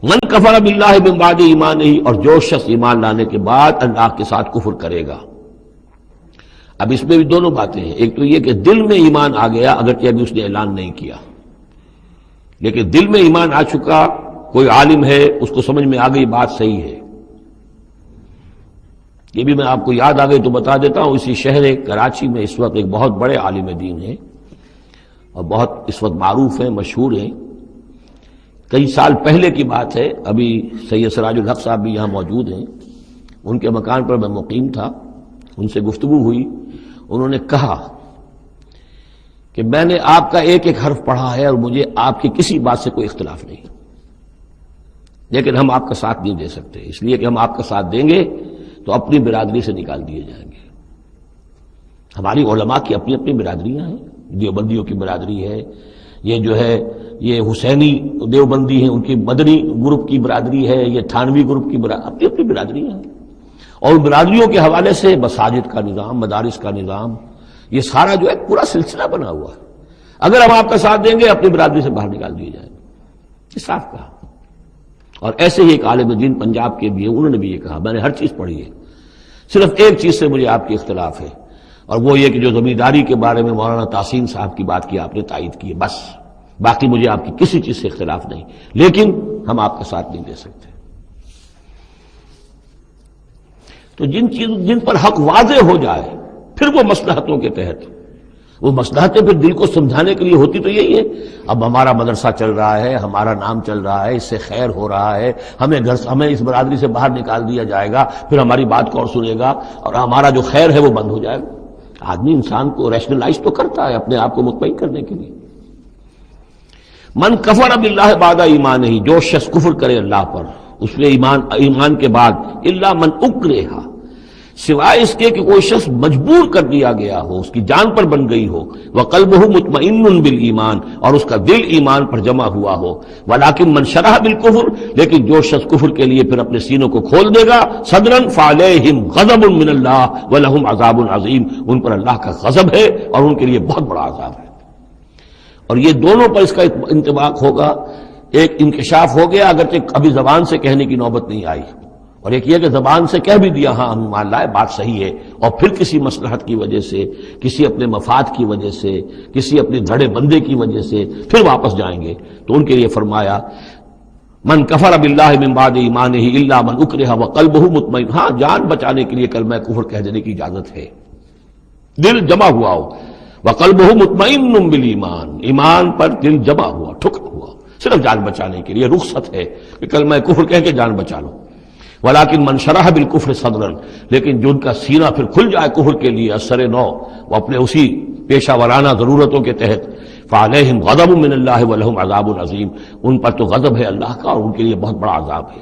من کفر باللہ من بعد ایمانہ، اور جو شخص ایمان لانے کے بعد اللہ کے ساتھ کفر کرے گا۔ اب اس میں بھی دونوں باتیں ہیں، ایک تو یہ کہ دل میں ایمان آ گیا اگرچہ ابھی اس نے اعلان نہیں کیا، لیکن دل میں ایمان آ چکا، کوئی عالم ہے اس کو سمجھ میں آ گئی بات صحیح ہے۔ یہ بھی میں آپ کو یاد آ گئی تو بتا دیتا ہوں، اسی شہر کراچی میں اس وقت ایک بہت بڑے عالم دین ہیں اور بہت اس وقت معروف ہیں، مشہور ہیں۔ کئی سال پہلے کی بات ہے، ابھی سید سراج الحق صاحب بھی یہاں موجود ہیں، ان کے مکان پر میں مقیم تھا، ان سے گفتگو ہوئی۔ انہوں نے کہا کہ میں نے آپ کا ایک ایک حرف پڑھا ہے اور مجھے آپ کی کسی بات سے کوئی اختلاف نہیں، لیکن ہم آپ کا ساتھ نہیں دے سکتے، اس لیے کہ ہم آپ کا ساتھ دیں گے تو اپنی برادری سے نکال دیے جائیں گے۔ ہماری علماء کی اپنی اپنی برادریاں ہیں، دیوبندیوں کی برادری ہے، یہ جو ہے یہ حسینی دیوبندی ہیں، ان کی مدنی گروپ کی برادری ہے، یہ تھانوی گروپ کی برادری، اپنی اپنی برادریاں ہیں، اور برادریوں کے حوالے سے مساجد کا نظام، مدارس کا نظام، یہ سارا جو ہے پورا سلسلہ بنا ہوا ہے۔ اگر ہم آپ کا ساتھ دیں گے اپنی برادری سے باہر نکال دیے جائیں گے، یہ صاف کہا۔ اور ایسے ہی ایک عالم دین پنجاب کے بھی ہیں، انہوں نے بھی یہ کہا، میں نے ہر چیز پڑھی ہے، صرف ایک چیز سے مجھے آپ کی اختلاف ہے، اور وہ یہ کہ جو زمینداری کے بارے میں مولانا تحسین صاحب کی بات کی آپ نے تائید کی ہے، بس باقی مجھے آپ کی کسی چیز سے اختلاف نہیں، لیکن ہم آپ کا ساتھ نہیں دے سکتے۔ تو جن پر حق واضح ہو جائے پھر وہ مصلحتوں کے تحت، وہ مصلحتیں پھر دل کو سمجھانے کے لیے ہوتی تو یہی ہے، اب ہمارا مدرسہ چل رہا ہے، ہمارا نام چل رہا ہے، اس سے خیر ہو رہا ہے، ہمیں اس برادری سے باہر نکال دیا جائے گا، پھر ہماری بات کون سنے گا، اور ہمارا جو خیر ہے وہ بند ہو جائے گا۔ آدمی انسان کو ریشنلائز تو کرتا ہے اپنے آپ کو مطمئن کرنے کے لیے۔ من کفر باللہ بعد ایمانہ، جو شخص کفر کرے اللہ پر اس میں ایمان کے بعد، الا من اکرہ، سوائے اس کے کہ کوئی شخص مجبور کر دیا گیا ہو، اس کی جان پر بن گئی ہو، وقلبہ مطمئن بالایمان، اور اس کا دل ایمان پر جمع ہوا ہو، ولکن من شرح بالکفر، لیکن جو شخص کفر کے لیے پھر اپنے سینوں کو کھول دے گا، صدرا فعلیہم غضب من اللہ ولہم عذاب عظیم، ان پر اللہ کا غضب ہے اور ان کے لیے بہت بڑا عذاب ہے۔ اور یہ دونوں پر اس کا انطباق ہوگا، ایک انکشاف ہو گیا اگرچہ ابھی زبان سے کہنے کی نوبت نہیں آئی، اور ایک یہ کہ زبان سے کہہ بھی دیا ہاں ہم مان لائے بات صحیح ہے، اور پھر کسی مصلحت کی وجہ سے، کسی اپنے مفاد کی وجہ سے، کسی اپنے دھڑے بندے کی وجہ سے پھر واپس جائیں گے، تو ان کے لیے فرمایا من کفر باللہ من بعد ایمانہ الا من اکرہ وقلبہ مطمئن، ہاں جان بچانے کے لیے کلمہ کفر کہہ دینے کی اجازت ہے، دل جمع ہوا ہو، وقلبہ مطمئن بالایمان، ایمان پر دل جمع ہوا، ٹھکا ہوا، صرف جان بچانے کے لیے رخصت ہے کہ کلمہ کفر کہہ کے جان بچا لو۔ ولیکن من شرح بالکفر صدرا، لیکن جو ان کا سینہ پھر کھل جائے کفر کے لیے اثر نو، وہ اپنے اسی پیشہ ورانہ ضرورتوں کے تحت، فعلیہم غضب من اللہ ولہم عذاب عظیم، ان پر تو غضب ہے اللہ کا اور ان کے لیے بہت بڑا عذاب ہے۔